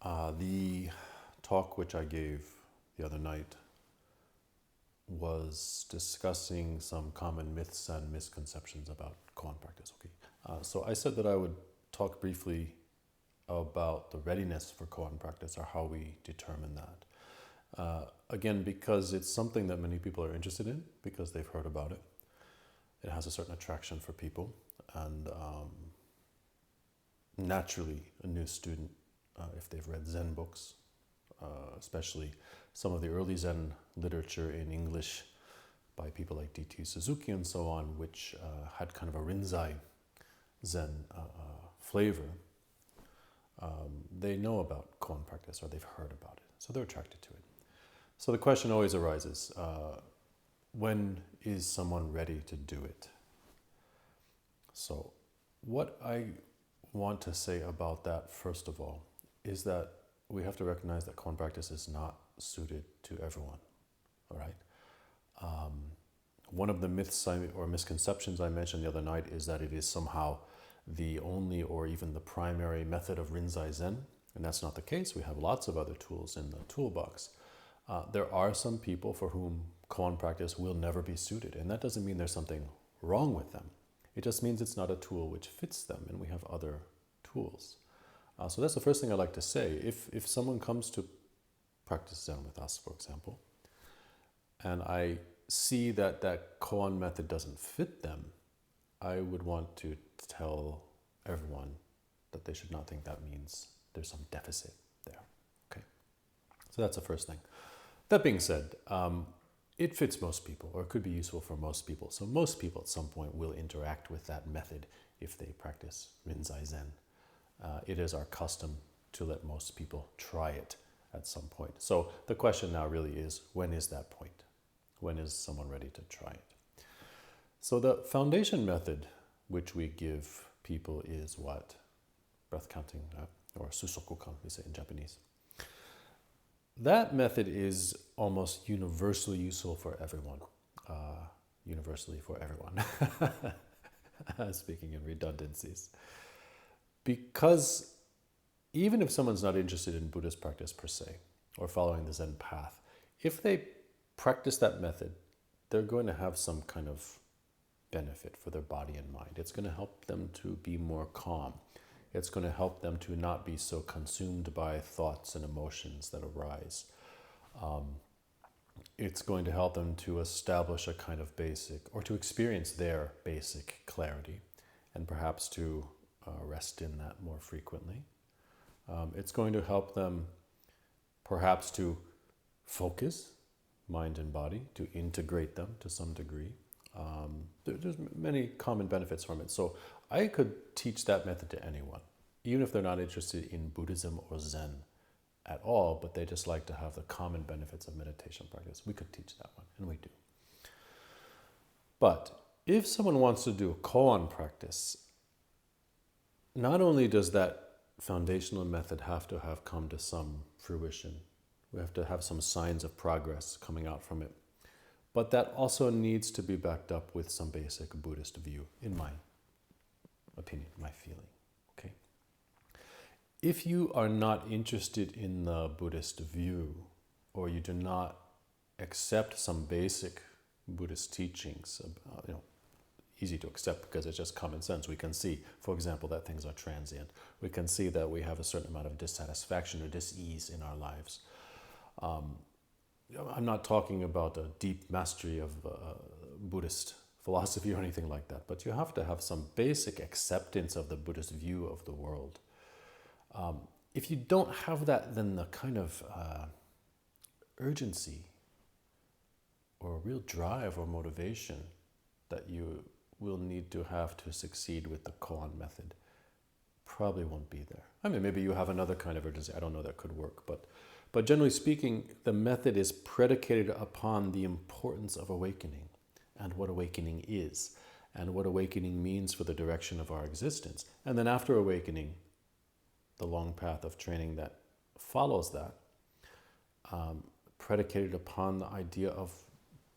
The talk which I gave the other night was discussing some common myths and misconceptions about koan practice. Okay, so I said that I would talk briefly about the readiness for koan practice, or how we determine that. Again, because it's something that many people are interested in, because they've heard about it. It has a certain attraction for people, and naturally, a new student, if they've read Zen books, especially some of the early Zen literature in English by people like D.T. Suzuki and so on, which had kind of a Rinzai Zen flavor, they know about koan practice, or they've heard about it, so they're attracted to it. So the question always arises, when is someone ready to do it? So what I want to say about that, first of all, is that we have to recognize that koan practice is not suited to everyone, all right? One of the myths or misconceptions I mentioned the other night is that it is somehow the only or even the primary method of Rinzai Zen, and that's not the case. We have lots of other tools in the toolbox. There are some people for whom koan practice will never be suited, and that doesn't mean there's something wrong with them. It just means it's not a tool which fits them, and we have other tools. So that's the first thing I'd like to say. If someone comes to practice Zen with us, for example, and I see that that koan method doesn't fit them, I would want to tell everyone that they should not think that means there's some deficit there. Okay, so that's the first thing. That being said, it fits most people, or it could be useful for most people. So most people at some point will interact with that method if they practice Rinzai Zen. It is our custom to let most people try it at some point. So the question now really is, when is that point? When is someone ready to try it? So the foundation method which we give people is what? Breath counting, or susoku-kan, we say in Japanese. That method is almost universally useful for everyone. Universally for everyone. Speaking in redundancies. Because even if someone's not interested in Buddhist practice per se, or following the Zen path, if they practice that method, they're going to have some kind of benefit for their body and mind. It's going to help them to be more calm. It's going to help them to not be so consumed by thoughts and emotions that arise. It's going to help them to establish a kind of basic, or to experience their basic clarity, and perhaps to rest in that more frequently. It's going to help them perhaps to focus mind and body, to integrate them to some degree. There's many common benefits from it. So I could teach that method to anyone, even if they're not interested in Buddhism or Zen at all, but they just like to have the common benefits of meditation practice. We could teach that one, and we do. But if someone wants to do koan practice, not only does that foundational method have to have come to some fruition, we have to have some signs of progress coming out from it, but that also needs to be backed up with some basic Buddhist view, in my opinion, my feeling. Okay? If you are not interested in the Buddhist view, or you do not accept some basic Buddhist teachings, easy to accept because it's just common sense. We can see, for example, that things are transient. We can see that we have a certain amount of dissatisfaction or dis-ease in our lives. I'm not talking about a deep mastery of Buddhist philosophy or anything like that, but you have to have some basic acceptance of the Buddhist view of the world. If you don't have that, then the kind of urgency or real drive or motivation that you will need to have to succeed with the koan method probably won't be there. I mean, maybe you have another kind of urgency. I don't know, that could work, but generally speaking, the method is predicated upon the importance of awakening, and what awakening is, and what awakening means for the direction of our existence. And then after awakening, the long path of training that follows that, predicated upon the idea of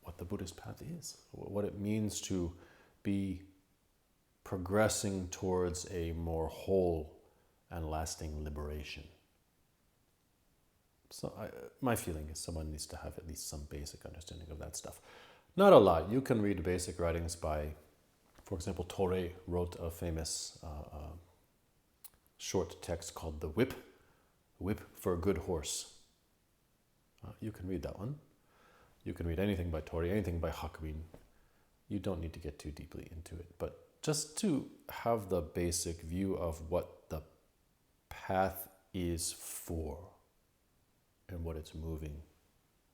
what the Buddhist path is, what it means to be progressing towards a more whole and lasting liberation. my feeling is someone needs to have at least some basic understanding of that stuff. Not a lot. You can read basic writings by, for example, Torre wrote a famous short text called The Whip for a Good Horse. You can read that one. You can read anything by Torre, anything by Hakuin. You don't need to get too deeply into it, but just to have the basic view of what the path is for and what it's moving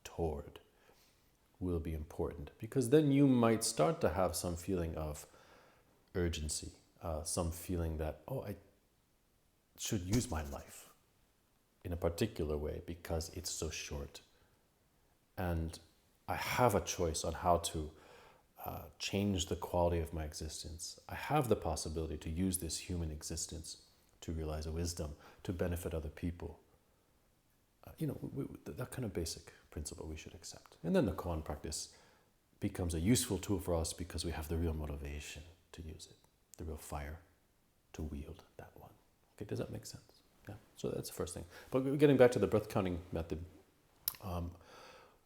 toward will be important, because then you might start to have some feeling of urgency, some feeling that, I should use my life in a particular way because it's so short. And I have a choice on how to change the quality of my existence. I have the possibility to use this human existence to realize a wisdom, to benefit other people. That kind of basic principle we should accept. And then the Koan practice becomes a useful tool for us because we have the real motivation to use it, the real fire to wield that one. Okay, does that make sense? Yeah, so that's the first thing. But getting back to the breath counting method,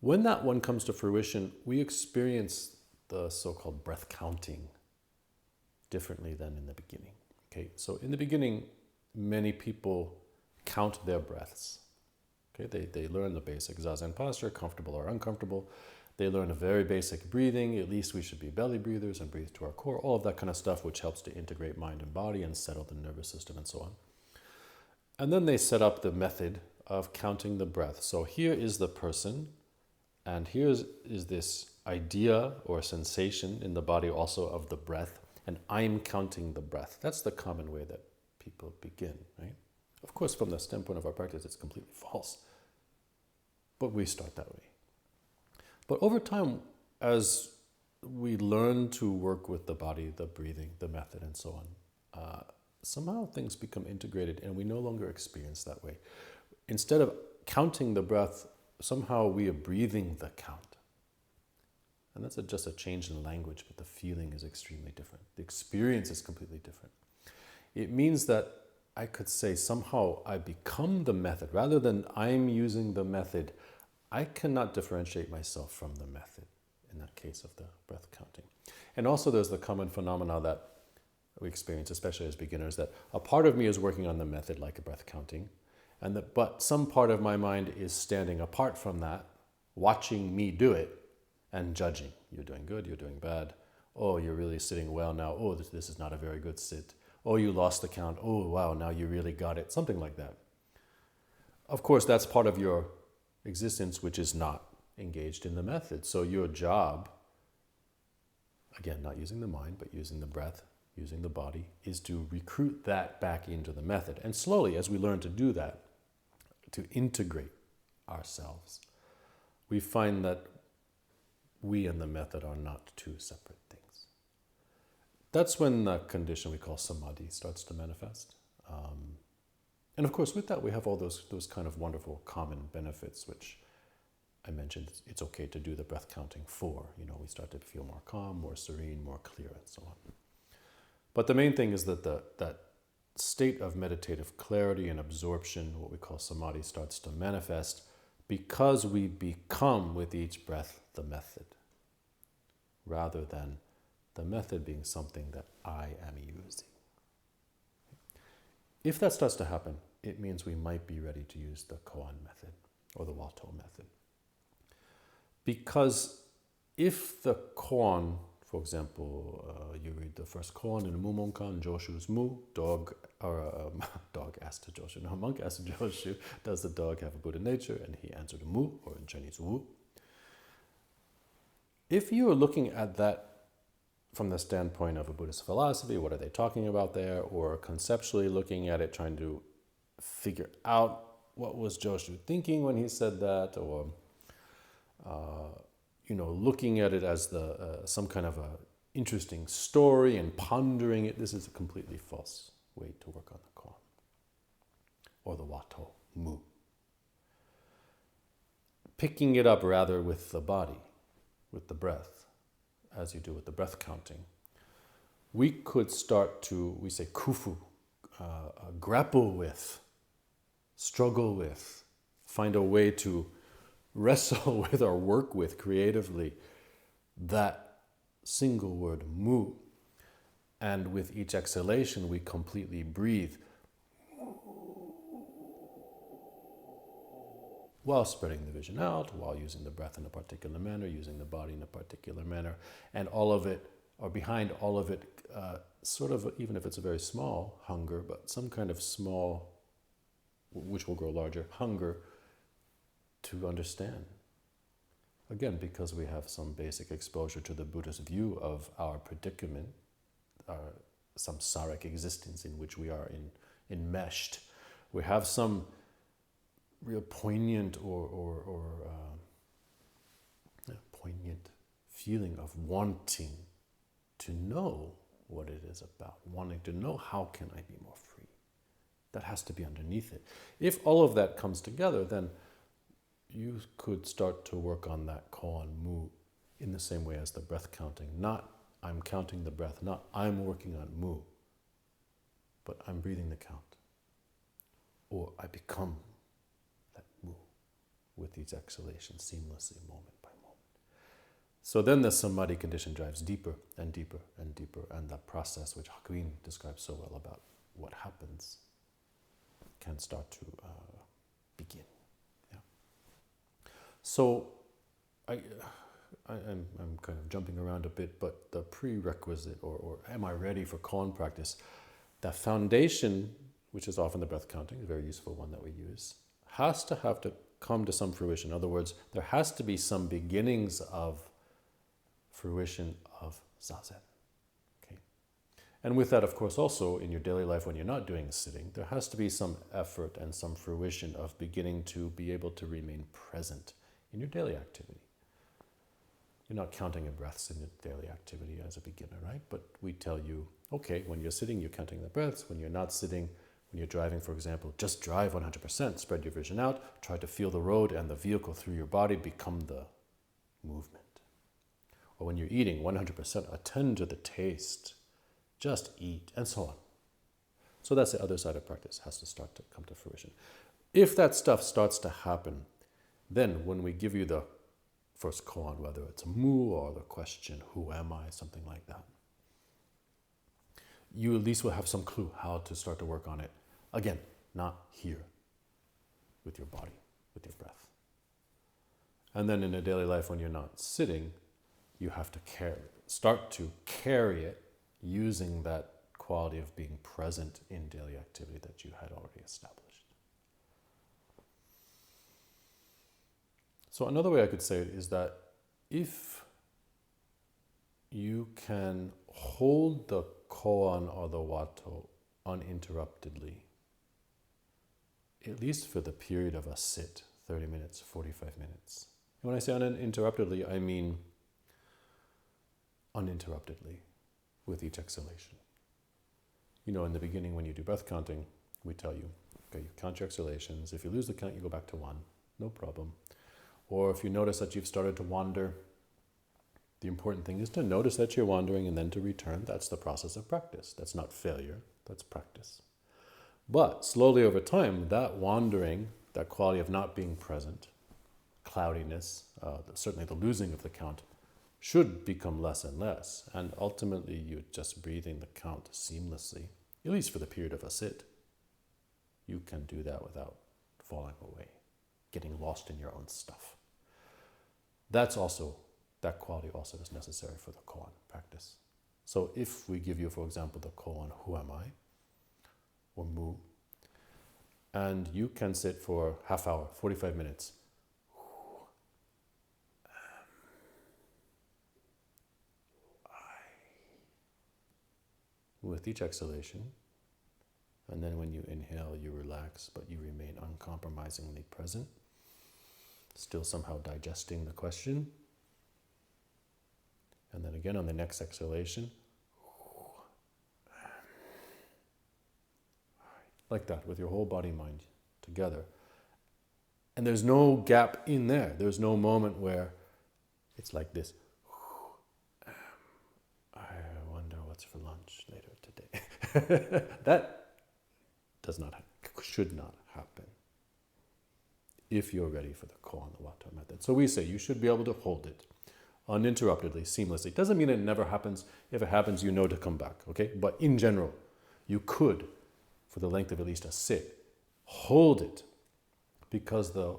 when that one comes to fruition, we experience the so-called breath counting differently than in the beginning. Okay, so in the beginning, many people count their breaths. Okay, they learn the basic zazen posture, comfortable or uncomfortable. They learn a very basic breathing. At least we should be belly breathers and breathe to our core. All of that kind of stuff, which helps to integrate mind and body and settle the nervous system and so on. And then they set up the method of counting the breath. So here is the person, and here is this idea or sensation in the body also of the breath, and I'm counting the breath. That's the common way that people begin, right? Of course, from the standpoint of our practice, it's completely false. But we start that way. But over time, as we learn to work with the body, the breathing, the method, and so on, somehow things become integrated and we no longer experience that way. Instead of counting the breath, somehow we are breathing the count. And that's just a change in language, but the feeling is extremely different. The experience is completely different. It means that I could say somehow I become the method. Rather than I'm using the method, I cannot differentiate myself from the method in that case of the breath counting. And also there's the common phenomena that we experience, especially as beginners, that a part of me is working on the method like a breath counting, but some part of my mind is standing apart from that, watching me do it and judging. You're doing good, you're doing bad. Oh, you're really sitting well now. Oh, this is not a very good sit. Oh, you lost the count. Oh, wow, now you really got it. Something like that. Of course, that's part of your existence which is not engaged in the method. So your job, again, not using the mind, but using the breath, using the body, is to recruit that back into the method. And slowly, as we learn to do that, to integrate ourselves, we find that we and the method are not two separate things. That's when the condition we call samadhi starts to manifest. And of course, with that, we have all those kind of wonderful common benefits, which I mentioned. It's okay to do the breath counting for. We start to feel more calm, more serene, more clear, and so on. But the main thing is that that state of meditative clarity and absorption, what we call samadhi, starts to manifest because we become with each breath the method, rather than the method being something that I am using. If that starts to happen, it means we might be ready to use the Koan method or the Wato method. Because if the Koan, for example, you read the first Koan in Mumonkan, Joshu's Mu, dog asked Joshu, no, monk asked Joshu, does the dog have a Buddha nature? And he answered Mu, or in Chinese Wu. If you are looking at that from the standpoint of a Buddhist philosophy, what are they talking about there? Or conceptually looking at it, trying to figure out what was Joshu thinking when he said that, or looking at it as some kind of a interesting story and pondering it, this is a completely false way to work on the Koan or the Wato Mu. Picking it up rather with the body, with the breath, as you do with the breath counting, we could start to, we say kufu, grapple with, struggle with, find a way to wrestle with or work with creatively that single word mu. And with each exhalation, we completely breathe while spreading the vision out, while using the breath in a particular manner, using the body in a particular manner, and all of it, or behind all of it, sort of, even if it's a very small hunger, but some kind of small, which will grow larger, hunger to understand. Again, because we have some basic exposure to the Buddhist view of our predicament, our samsaric existence in which we are enmeshed. We have some real poignant poignant feeling of wanting to know what it is about, wanting to know how can I be more free. That has to be underneath it. If all of that comes together, then you could start to work on that koan mu in the same way as the breath counting. Not I'm counting the breath, not I'm working on mu, but I'm breathing the count. Or I become that mu with each exhalation seamlessly, moment by moment. So then the samadhi condition drives deeper and deeper and deeper, and that process, which Koan describes so well about what happens, can start to begin. Yeah. So I'm kind of jumping around a bit, but the prerequisite, or am I ready for koan practice, the foundation, which is often the breath counting, a very useful one that we use, has to come to some fruition. In other words, there has to be some beginnings of fruition of zazen. Okay? And with that, of course, also in your daily life when you're not doing sitting, there has to be some effort and some fruition of beginning to be able to remain present in your daily activity. You're not counting your breaths in your daily activity as a beginner, right? But we tell you, okay, when you're sitting, you're counting the breaths. When you're not sitting, when you're driving, for example, just drive 100%, spread your vision out, try to feel the road and the vehicle through your body become the movement. Or when you're eating, 100% attend to the taste, just eat, and so on. So that's the other side of practice, has to start to come to fruition. If that stuff starts to happen, then when we give you the first koan, whether it's a mu or the question, who am I, something like that, you at least will have some clue how to start to work on it. Again, not here, with your body, with your breath. And then in a daily life when you're not sitting, you have to start to carry it using that quality of being present in daily activity that you had already established. So another way I could say it is that if you can hold the koan or the wato uninterruptedly, at least for the period of a sit, 30 minutes, 45 minutes. And when I say uninterruptedly, I mean uninterruptedly with each exhalation. You know, in the beginning when you do breath counting, we tell you, okay, you count your exhalations. If you lose the count, you go back to 1, no problem. Or if you notice that you've started to wander, the important thing is to notice that you're wandering and then to return. That's the process of practice. That's not failure, that's practice. But slowly over time, that wandering, that quality of not being present, cloudiness, certainly the losing of the count, should become less and less. And ultimately, you're just breathing the count seamlessly, at least for the period of a sit. You can do that without falling away, getting lost in your own stuff. That quality also is necessary for the koan practice. So if we give you, for example, the koan, who am I, or mu, and you can sit for half hour, 45 minutes, with each exhalation, and then when you inhale, you relax, but you remain uncompromisingly present, still somehow digesting the question. And then again on the next exhalation, like that, with your whole body mind together. And there's no gap in there. There's no moment where it's like this. I wonder what's for lunch later today. That should not happen. if you're ready for the Koan, the Wato method. So we say you should be able to hold it uninterruptedly, seamlessly. It doesn't mean it never happens. If it happens, you know to come back, okay? But in general, you could, for the length of at least a sit, hold it, because the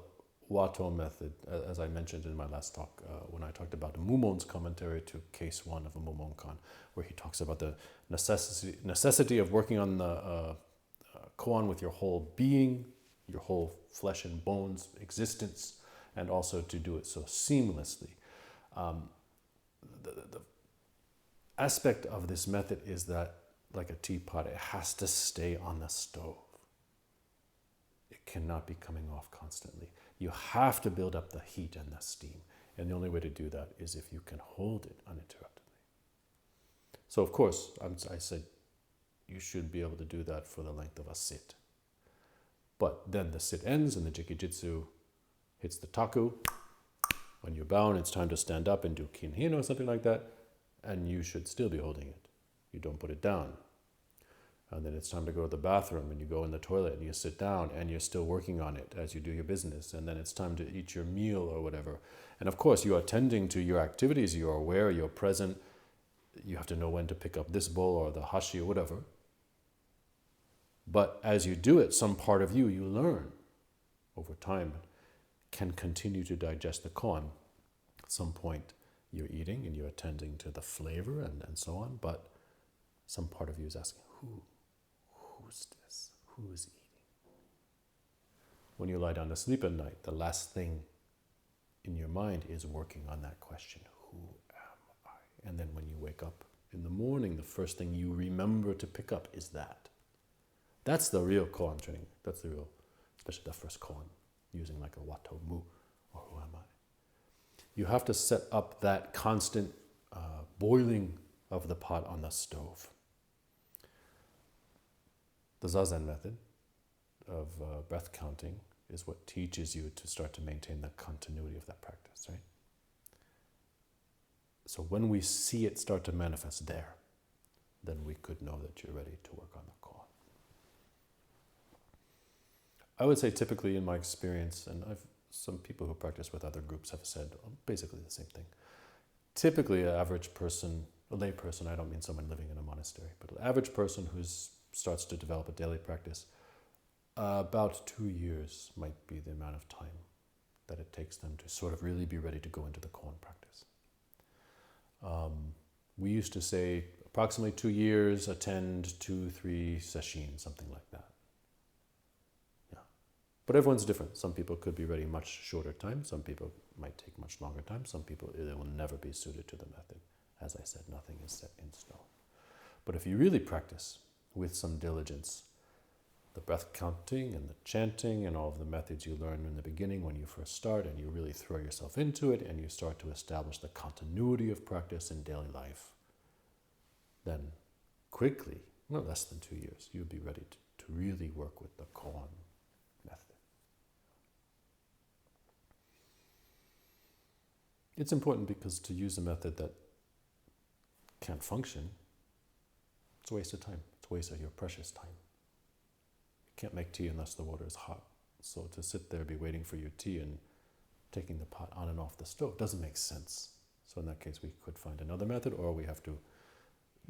Wato method, as I mentioned in my last talk, when I talked about Mumon's commentary to case 1 of a Mumonkan, where he talks about the necessity of working on the koan with your whole being, your whole flesh and bones existence, and also to do it so seamlessly. The aspect of this method is that, like a teapot, it has to stay on the stove. It cannot be coming off constantly. You have to build up the heat and the steam. And the only way to do that is if you can hold it uninterruptedly. So of course, I said you should be able to do that for the length of a sit. But then the sit ends and the jikijitsu hits the taku. When you're bound, it's time to stand up and do kinhin or something like that. And you should still be holding it. You don't put it down. And then it's time to go to the bathroom and you go in the toilet and you sit down and you're still working on it as you do your business. And then it's time to eat your meal or whatever. And of course, you're attending to your activities. You're aware, you're present. You have to know when to pick up this bowl or the hashi or whatever. But as you do it, some part of you learn over time can continue to digest the koan. At some point, you're eating and you're attending to the flavor and so on. But some part of you is asking, who's this? Who is eating? When you lie down to sleep at night, the last thing in your mind is working on that question, who am I? And then when you wake up in the morning, the first thing you remember to pick up is that. That's the real koan training. That's the real, especially the first koan, using like a wato mu, or who am I? You have to set up that constant boiling of the pot on the stove. The Zazen method of breath counting is what teaches you to start to maintain the continuity of that practice, right? So when we see it start to manifest there, then we could know that you're ready to work on the koan. I would say typically in my experience, and some people who practice with other groups have said basically the same thing. Typically an average person, a lay person, I don't mean someone living in a monastery, but an average person who starts to develop a daily practice, about 2 years might be the amount of time that it takes them to sort of really be ready to go into the koan practice. We used to say approximately 2 years, attend 2-3 sessions, something like that. Yeah. But everyone's different. Some people could be ready much shorter time. Some people might take much longer time. Some people, it will never be suited to the method. As I said, nothing is set in stone. But if you really practice with some diligence, the breath counting and the chanting and all of the methods you learn in the beginning when you first start, and you really throw yourself into it and you start to establish the continuity of practice in daily life, then quickly, no less than 2 years, you'll be ready to really work with the koan method. It's important because to use a method that can't function, it's a waste of time. It's a waste of your precious time. You can't make tea unless the water is hot. So to sit there, be waiting for your tea and taking the pot on and off the stove doesn't make sense. So in that case, we could find another method, or we have to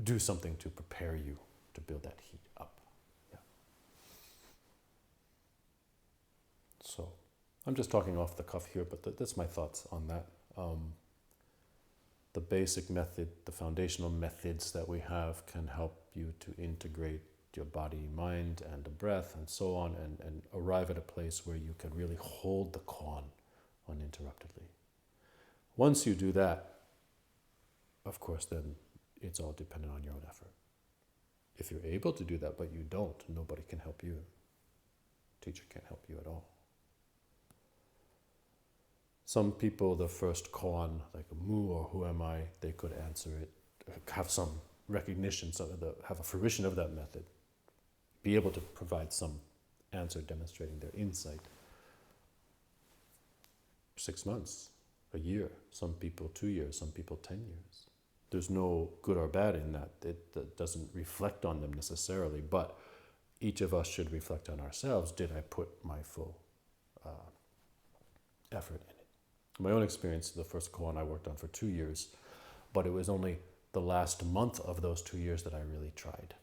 do something to prepare you to build that heat up. Yeah. So I'm just talking off the cuff here, but that's my thoughts on that. The basic method, the foundational methods that we have can help you to integrate your body, mind, and the breath, and so on, and arrive at a place where you can really hold the koan uninterruptedly. Once you do that, of course, then it's all dependent on your own effort. If you're able to do that, but you don't, nobody can help you. Teacher can't help you at all. Some people, the first koan, like a mu or who am I, they could answer it, have some recognition, have a fruition of that method, be able to provide some answer demonstrating their insight. 6 months, a year, some people 2 years, some people 10 years. There's no good or bad in that. It doesn't reflect on them necessarily, but each of us should reflect on ourselves. Did I put my full effort in it. In my own experience, the first koan I worked on for 2 years, but it was only the last month of those 2 years that I really tried.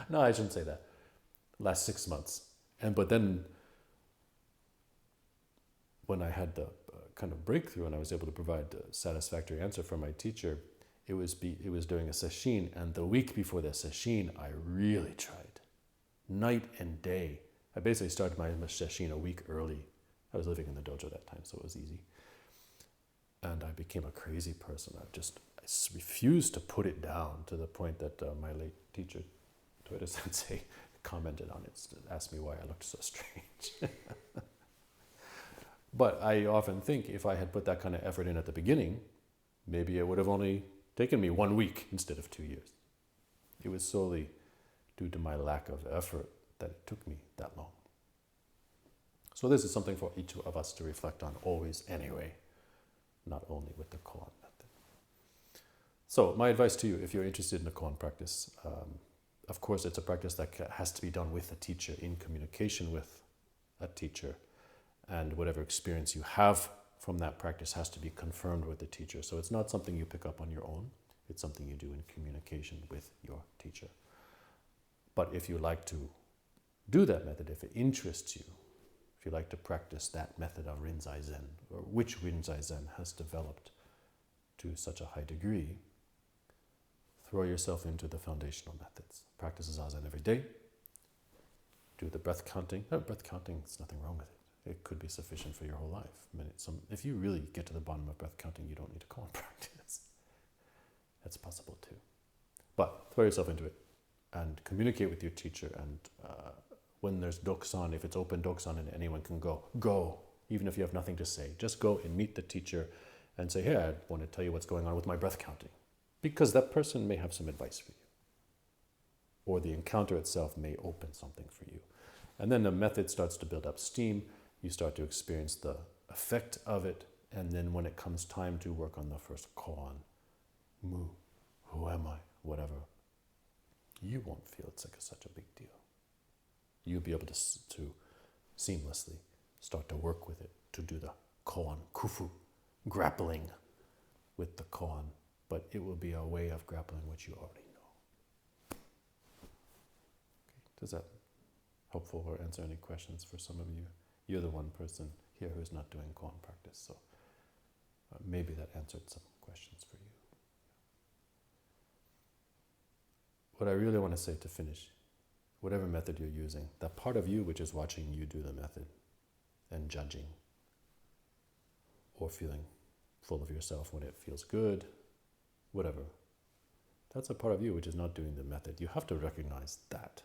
No, I shouldn't say that. Last 6 months. But then when I had the kind of breakthrough and I was able to provide a satisfactory answer for my teacher, it was during a sesshin, and the week before the sesshin, I really tried. Night and day. I basically started my sesshin a week early. I was living in the dojo that time, so it was easy. And I became a crazy person. I refused to put it down, to the point that my late teacher, Toyota Sensei, commented on it, asked me why I looked so strange. But I often think if I had put that kind of effort in at the beginning, maybe it would have only taken me 1 week instead of 2 years. It was solely due to my lack of effort that it took me that long. So this is something for each of us to reflect on always anyway, not only with the koan method. So my advice to you, if you're interested in the koan practice, of course it's a practice that has to be done with a teacher, in communication with a teacher, and whatever experience you have from that practice has to be confirmed with the teacher. So it's not something you pick up on your own, it's something you do in communication with your teacher. But if you like to do that method, if it interests you, if you like to practice that method of Rinzai Zen, or which Rinzai Zen has developed to such a high degree, throw yourself into the foundational methods. Practice Zazen every day. Do the breath counting. Breath counting, there's nothing wrong with it. It could be sufficient for your whole life. If you really get to the bottom of breath counting, you don't need a koan practice. That's possible too. But throw yourself into it and communicate with your teacher. And when there's doksan, if it's open doksan and anyone can go, even if you have nothing to say. Just go and meet the teacher and say, hey, I want to tell you what's going on with my breath counting. Because that person may have some advice for you. Or the encounter itself may open something for you. And then the method starts to build up steam. You start to experience the effect of it. And then when it comes time to work on the first koan, mu, who am I, whatever, you won't feel it's like such a big deal. You'll be able to seamlessly start to work with it, to do the koan, kufu, grappling with the koan. But it will be a way of grappling which you already know. Okay. Does that helpful or answer any questions for some of you? You're the one person here who's not doing koan practice, so maybe that answered some questions for you. What I really want to say to finish, whatever method you're using, that part of you which is watching you do the method and judging or feeling full of yourself when it feels good, whatever, that's a part of you which is not doing the method. You have to recognize that.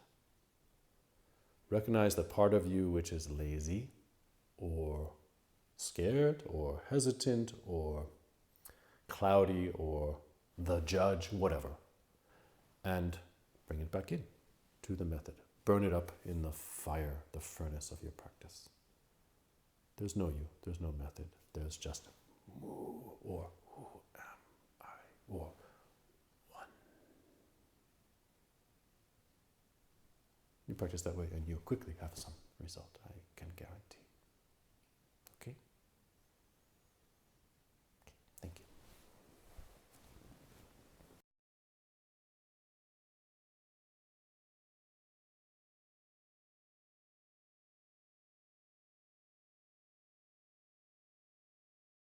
Recognize the part of you which is lazy or scared or hesitant or cloudy or the judge, whatever, and bring it back in to the method. Burn it up in the fire, the furnace of your practice. There's no you, there's no method. There's just mu, or who am I, or one. You practice that way and you'll quickly have some result, I can guarantee.